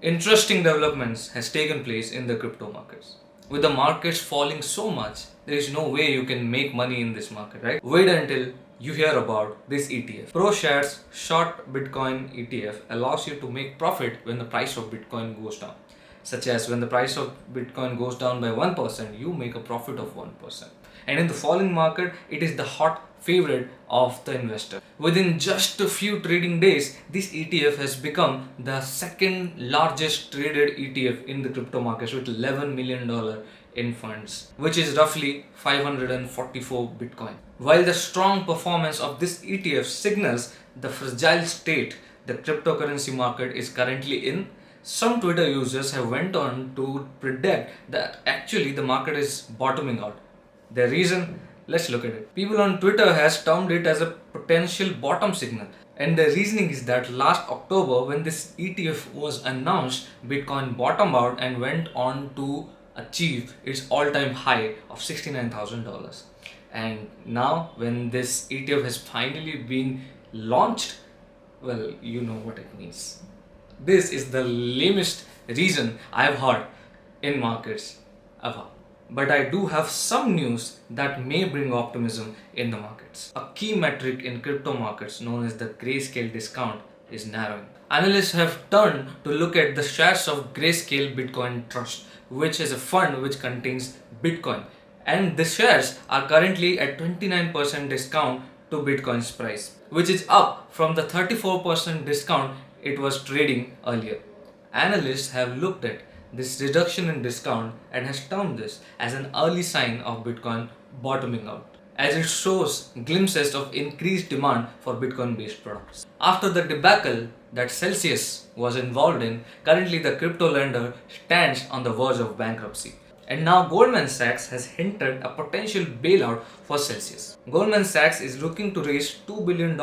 Interesting developments has taken place in the crypto markets. With the markets falling so much, there is no way you can make money in this market, right? Wait until you hear about this ETF. ProShares Short Bitcoin ETF allows you to make profit when the price of Bitcoin goes down. Such as when the price of Bitcoin goes down by 1%, you make a profit of 1%. And in the falling market, it is the hot favorite of the investor. Within just a few trading days, this ETF has become the second largest traded ETF in the crypto markets with $11 million in funds, which is roughly 544 Bitcoin. While the strong performance of this ETF signals the fragile state the cryptocurrency market is currently in, some Twitter users have went on to predict that actually the market is bottoming out. The reason? Let's look at it. People on Twitter has termed it as a potential bottom signal. And the reasoning is that last October when this ETF was announced, Bitcoin bottomed out and went on to achieve its all-time high of $69,000. And now when this ETF has finally been launched, well, you know what it means. This is the lamest reason I've heard in markets ever. But I do have some news that may bring optimism in the markets. A key metric in crypto markets known as the grayscale discount is narrowing. Analysts have turned to look at the shares of Grayscale Bitcoin Trust, which is a fund which contains Bitcoin. And the shares are currently at 29% discount to Bitcoin's price, which is up from the 34% discount it was trading earlier. Analysts have looked at this reduction in discount and has termed this as an early sign of Bitcoin bottoming out, as it shows glimpses of increased demand for Bitcoin based products. After the debacle that Celsius was involved in, currently the crypto lender stands on the verge of bankruptcy. And now Goldman Sachs has hinted a potential bailout for Celsius. Goldman Sachs is looking to raise $2 billion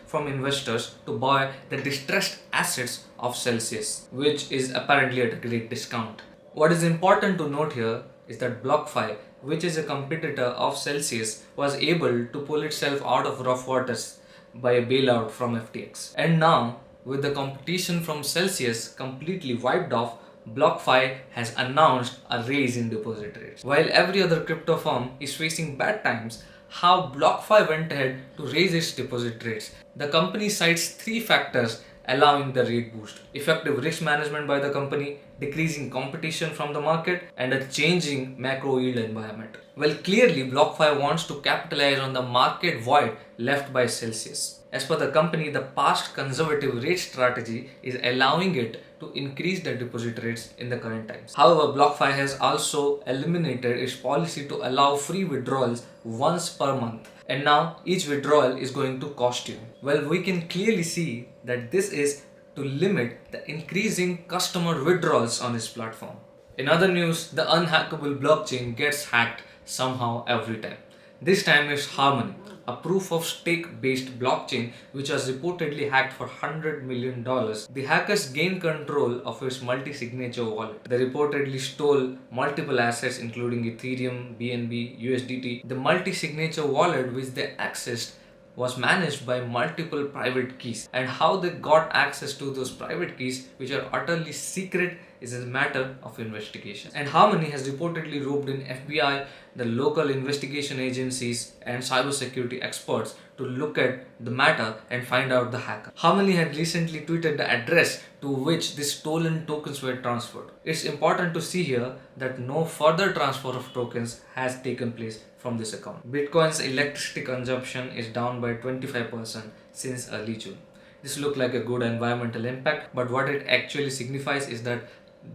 from investors to buy the distressed assets of Celsius, which is apparently at a great discount. What is important to note here is that Blockfi, which is a competitor of Celsius, was able to pull itself out of rough waters by a bailout from FTX. And now, with the competition from Celsius completely wiped off, Blockfi has announced a raise in deposit rates. While every other crypto firm is facing bad times, how Blockfi went ahead to raise its deposit rates? The company cites three factors allowing the rate boost: effective risk management by the company, decreasing competition from the market, and a changing macro yield environment. Well, clearly Blockfi wants to capitalize on the market void left by Celsius. As per the company, the past conservative rate strategy is allowing it to increase the deposit rates in the current times. However, Blockfi has also eliminated its policy to allow free withdrawals once per month. And now each withdrawal is going to cost you. Well, we can clearly see that this is to limit the increasing customer withdrawals on this platform. In other news, the unhackable blockchain gets hacked somehow every time. This time it's Harmony, a proof of stake based blockchain which was reportedly hacked for $100 million. The hackers gained control of its multi-signature wallet. They reportedly stole multiple assets including Ethereum, BNB, USDT. The multi-signature wallet which they accessed was managed by multiple private keys, and how they got access to those private keys, which are utterly secret, is a matter of investigation. And Harmony has reportedly roped in FBI, the local investigation agencies, and cybersecurity experts to look at the matter and find out the hacker. Harmony had recently tweeted the address to which the stolen tokens were transferred. It's important to see here that no further transfer of tokens has taken place from this account. Bitcoin's electricity consumption is down by 25% since early June. This looks like a good environmental impact, but what it actually signifies is that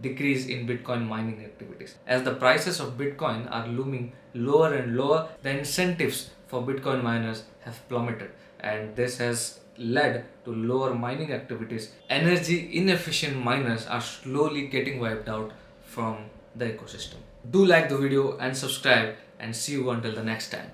decrease in Bitcoin mining activities. As the prices of Bitcoin are looming lower and lower, the incentives for Bitcoin miners have plummeted, and this has led to lower mining activities. Energy inefficient miners are slowly getting wiped out from the ecosystem. Do like the video and subscribe, and see you until the next time.